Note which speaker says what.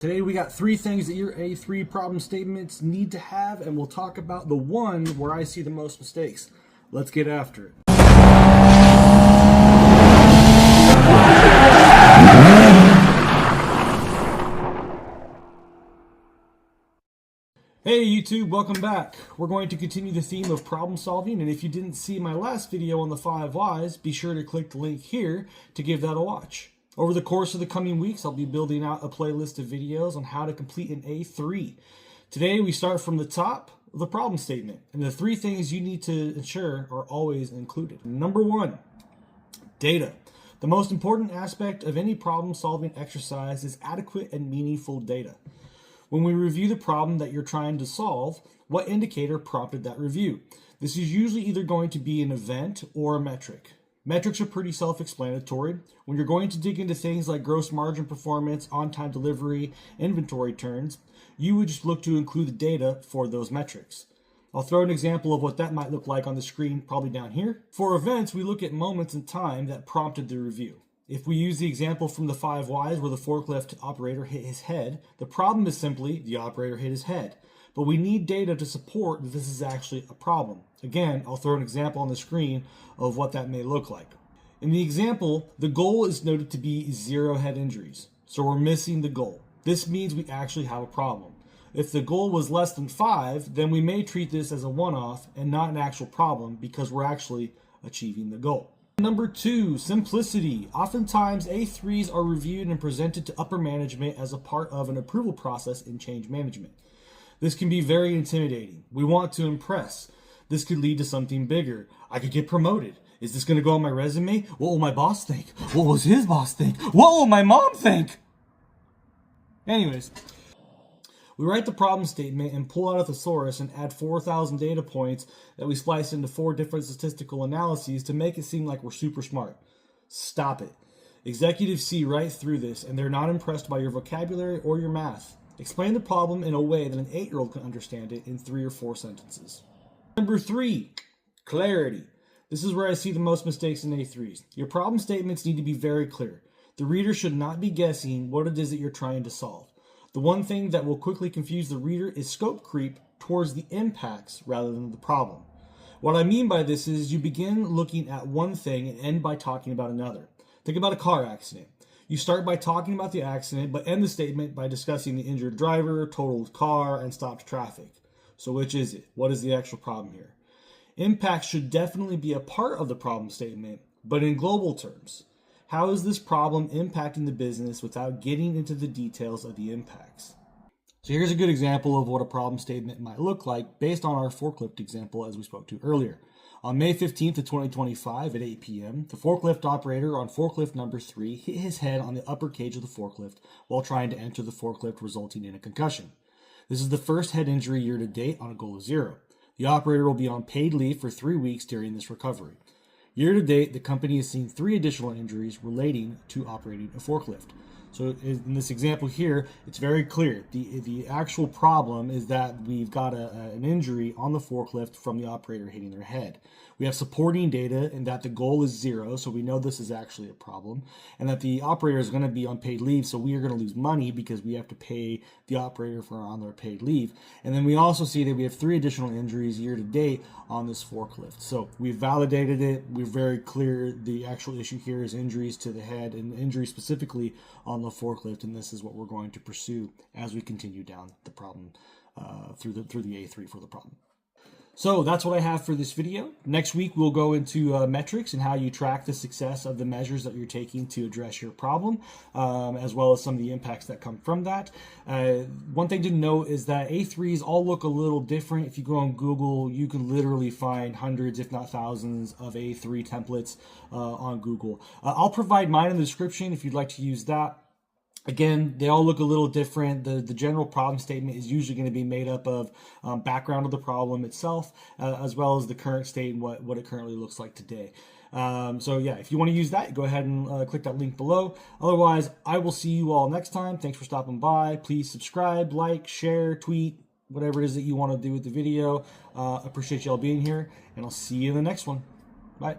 Speaker 1: Today we got 3 things that your A3 problem statements need to have, and we'll talk about the one where I see the most mistakes. Let's get after it. Hey YouTube, welcome back. We're going to continue the theme of problem solving, and if you didn't see my last video on the 5 whys, be sure to click the link here to give that a watch. Over the course of the coming weeks, I'll be building out a playlist of videos on how to complete an A3. Today, we start from the top of the problem statement, and the 3 things you need to ensure are always included. Number 1, data. The most important aspect of any problem-solving exercise is adequate and meaningful data. When we review the problem that you're trying to solve, what indicator prompted that review? This is usually either going to be an event or a metric. Metrics are pretty self-explanatory. When you're going to dig into things like gross margin performance, on-time delivery, inventory turns, you would just look to include the data for those metrics. I'll throw an example of what that might look like on the screen, probably down here. For events, we look at moments in time that prompted the review. If we use the example from the 5 whys where the forklift operator hit his head, the problem is simply the operator hit his head. But we need data to support that this is actually a problem. Again, I'll throw an example on the screen of what that may look like. In the example, the goal is noted to be 0 head injuries. So we're missing the goal. This means we actually have a problem. If the goal was less than 5, then we may treat this as a one-off and not an actual problem because we're actually achieving the goal. Number 2, simplicity. Oftentimes, A3s are reviewed and presented to upper management as a part of an approval process in change management. This can be very intimidating. We want to impress. This could lead to something bigger. I could get promoted. Is this going to go on my resume? What will my boss think? What will his boss think? What will my mom think? Anyways, we write the problem statement and pull out a thesaurus and add 4,000 data points that we splice into 4 different statistical analyses to make it seem like we're super smart. Stop it. Executives see right through this, and they're not impressed by your vocabulary or your math. Explain the problem in a way that an 8-year-old can understand it in 3 or 4 sentences. Number 3, clarity. This is where I see the most mistakes in A3s. Your problem statements need to be very clear. The reader should not be guessing what it is that you're trying to solve. The one thing that will quickly confuse the reader is scope creep towards the impacts rather than the problem. What I mean by this is you begin looking at one thing and end by talking about another. Think about a car accident. You start by talking about the accident, but end the statement by discussing the injured driver, totaled car, and stopped traffic. So which is it? What is the actual problem here? Impact should definitely be a part of the problem statement, but in global terms. How is this problem impacting the business without getting into the details of the impacts? So here's a good example of what a problem statement might look like based on our forklift example as we spoke to earlier. On May 15th of 2025 at 8 p.m., the forklift operator on forklift number 3 hit his head on the upper cage of the forklift while trying to enter the forklift, resulting in a concussion. This is the first head injury year to date on a goal of 0. The operator will be on paid leave for 3 weeks during this recovery. Year to date, the company has seen 3 additional injuries relating to operating a forklift. So in this example here, it's very clear. The actual problem is that we've got an injury on the forklift from the operator hitting their head. We have supporting data and that the goal is 0, so we know this is actually a problem, and that the operator is going to be on paid leave, so we are going to lose money because we have to pay the operator for on their paid leave. And then we also see that we have 3 additional injuries year to date on this forklift. So we've validated it. We're very clear the actual issue here is injuries to the head and injuries specifically on the forklift, and this is what we're going to pursue as we continue down the problem through the A3 for the problem. So that's what I have for this video. Next week, we'll go into metrics and how you track the success of the measures that you're taking to address your problem, as well as some of the impacts that come from that. One thing to note is that A3s all look a little different. If you go on Google, you can literally find hundreds, if not thousands, of A3 templates on Google. I'll provide mine in the description if you'd like to use that. Again, they all look a little different. The general problem statement is usually going to be made up of background of the problem itself, as well as the current state and what it currently looks like today. So yeah, if you want to use that, go ahead and click that link below. Otherwise, I will see you all next time. Thanks for stopping by. Please subscribe, like, share, tweet, whatever it is that you want to do with the video. Appreciate you all being here, and I'll see you in the next one. Bye.